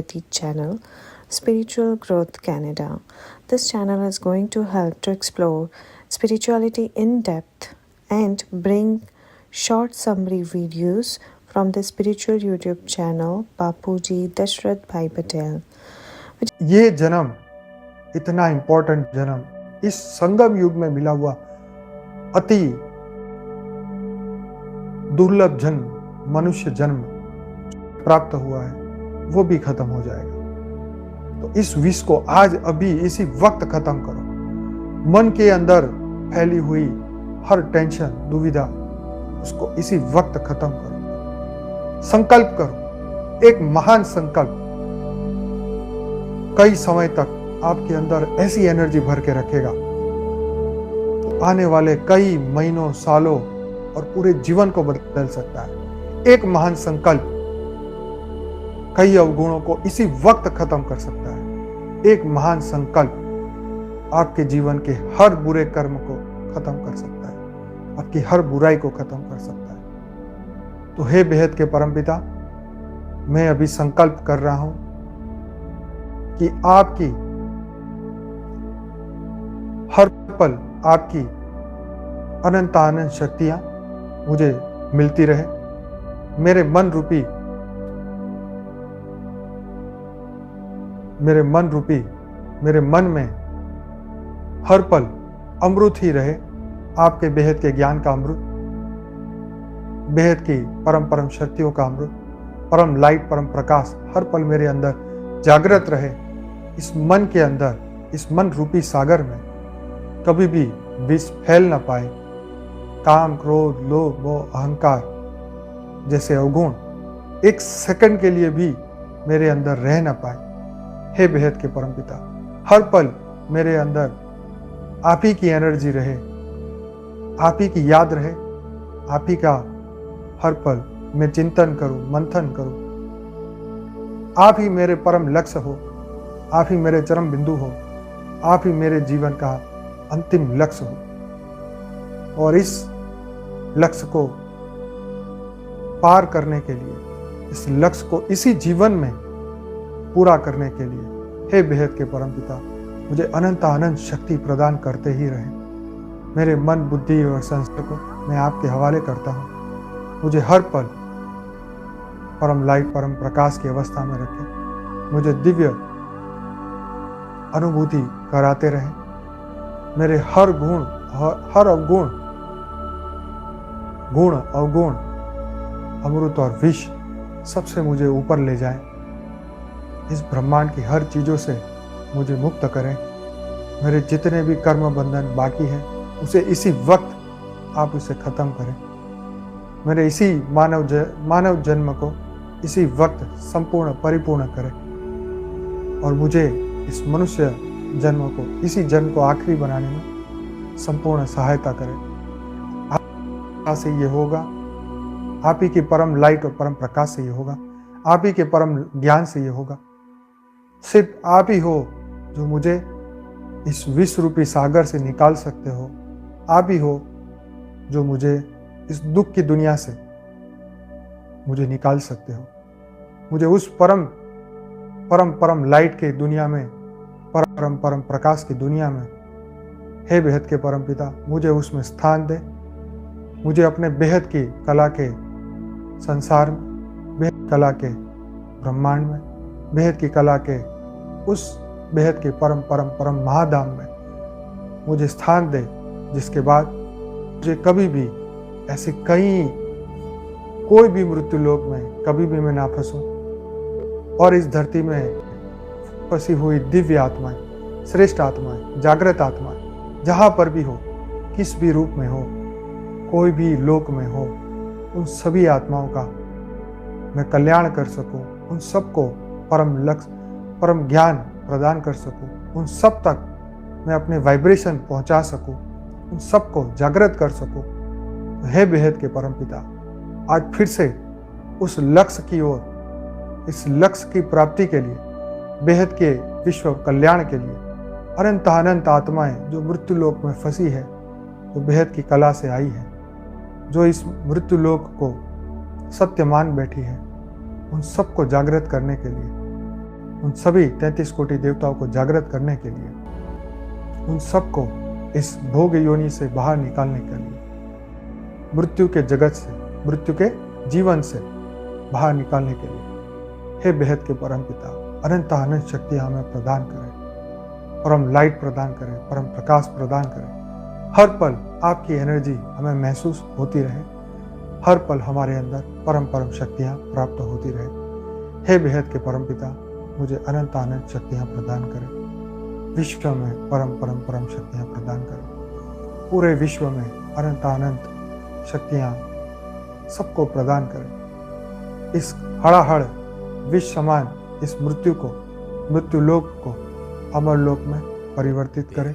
channel, Spiritual Growth Canada. This channel is going to help to explore spirituality in depth and bring short summary videos from the spiritual YouTube channel Bapuji Dashrath Bhai Patel. ये जन्म इतना important जन्म इस संगम युग में मिला हुआ अति दुर्लभ जन्म मनुष्य जन्म प्राप्त हुआ है वो भी खत्म हो जाएगा। तो इस विष को आज अभी इसी वक्त खत्म करो। मन के अंदर फैली हुई हर टेंशन दुविधा उसको इसी वक्त खत्म करो। संकल्प करो, एक महान संकल्प कई समय तक आपके अंदर ऐसी एनर्जी भर के रखेगा तो आने वाले कई महीनों सालों और पूरे जीवन को बदल सकता है। एक महान संकल्प कई अवगुणों को इसी वक्त खत्म कर सकता है। एक महान संकल्प आपके जीवन के हर बुरे कर्म को खत्म कर सकता है, आपकी हर बुराई को खत्म कर सकता है। तो हे बेहद के परमपिता, मैं अभी संकल्प कर रहा हूं कि आपकी हर पल आपकी अनंत आनंद शक्तियां मुझे मिलती रहे। मेरे मन रूपी मेरे मन में हर पल अमृत ही रहे, आपके बेहद के ज्ञान का अमृत, बेहद की परम शक्तियों का अमृत, परम लाइट, परम प्रकाश हर पल मेरे अंदर जागृत रहे। इस मन के अंदर, इस मन रूपी सागर में कभी भी विष फैल न पाए। काम, क्रोध, लोभ, मोह, अहंकार जैसे अवगुण एक सेकंड के लिए भी मेरे अंदर रह न पाए। हे बेहद के परमपिता, हर पल मेरे अंदर आप ही की एनर्जी रहे, आप ही की याद रहे, आप ही का हर पल मैं चिंतन करूं, मंथन करूं। आप ही मेरे परम लक्ष्य हो, आप ही मेरे चरम बिंदु हो, आप ही मेरे जीवन का अंतिम लक्ष्य हो। और इस लक्ष्य को पार करने के लिए, इस लक्ष्य को इसी जीवन में पूरा करने के लिए हे बेहद के परमपिता, मुझे अनंत आनंद शक्ति प्रदान करते ही रहे। मेरे मन, बुद्धि और संस्कार को मैं आपके हवाले करता हूँ। मुझे हर पल परम लाइट, परम प्रकाश की अवस्था में रखें। मुझे दिव्य अनुभूति कराते रहें। मेरे हर गुण, हर अवगुण, गुण, अवगुण, अमृत और विष सबसे मुझे ऊपर ले जाएं। इस ब्रह्मांड की हर चीजों से मुझे मुक्त करें। मेरे जितने भी कर्म बंधन बाकी हैं उसे इसी वक्त आप उसे खत्म करें। मेरे इसी मानव जन्म को इसी वक्त संपूर्ण परिपूर्ण करें और मुझे इस मनुष्य जन्म को, इसी जन्म को आखिरी बनाने में संपूर्ण सहायता करें। आप से ये होगा, आप ही की परम लाइट और परम प्रकाश से ये होगा, आप ही के परम ज्ञान से ये होगा। सिर्फ आप ही हो जो मुझे इस विश्व रूपी सागर से निकाल सकते हो। आप ही हो जो मुझे इस दुख की दुनिया से मुझे निकाल सकते हो। मुझे उस परम लाइट की दुनिया में, परम प्रकाश की दुनिया में हे बेहद के परम पिता, मुझे उसमें स्थान दे। मुझे अपने बेहद की कला के संसार में, बेहद कला के ब्रह्मांड में, बेहद की कला के उस बेहद के परम महाधाम में मुझे स्थान दे, जिसके बाद मुझे कभी भी ऐसे कोई भी मृत्यु लोक में कभी भी मैं ना फंसूं और इस धरती में फंसी हुई दिव्य आत्माएं, श्रेष्ठ आत्माएं, जागृत आत्माएं जहां पर भी हो, किस भी रूप में हो, कोई भी लोक में हो, उन सभी आत्माओं का मैं कल्याण कर सकूं, उन सबको परम लक्ष्य, परम ज्ञान प्रदान कर सकूं, उन सब तक मैं अपने वाइब्रेशन पहुंचा सकूं, उन सबको जागृत कर सकूं। तो हे बेहद के परम पिता, आज फिर से उस लक्ष्य की ओर, इस लक्ष्य की प्राप्ति के लिए, बेहद के विश्व कल्याण के लिए अनंत आत्माएं जो मृत्यु लोक में फंसी है, जो बेहद की कला से आई है, जो इस मृत्यु लोक को सत्य मान बैठी है, उन सबको जागृत करने के लिए उन सभी 33 कोटि देवताओं को जागृत करने के लिए, उन सबको इस भोग योनि से बाहर निकालने के लिए, मृत्यु के जगत से, मृत्यु के जीवन से बाहर निकालने के लिए, हे बेहद के परम पिता, अनंत अनंत शक्तियां हमें प्रदान करें, परम लाइट प्रदान करें, परम प्रकाश प्रदान करें। हर पल आपकी एनर्जी हमें महसूस होती रहे, हर पल हमारे अंदर परम परम शक्तियां प्राप्त होती रहे। हे बेहद के परम पिता, मुझे अनंत अनंत शक्तियां प्रदान करें, विश्व में परम परम परम शक्तियां प्रदान करें, पूरे विश्व में अनंत अनंत शक्तियां सबको प्रदान करें। इस हड़ाहड़ विश्व समान इस मृत्यु को, मृत्यु लोक को अमर लोक में परिवर्तित करें।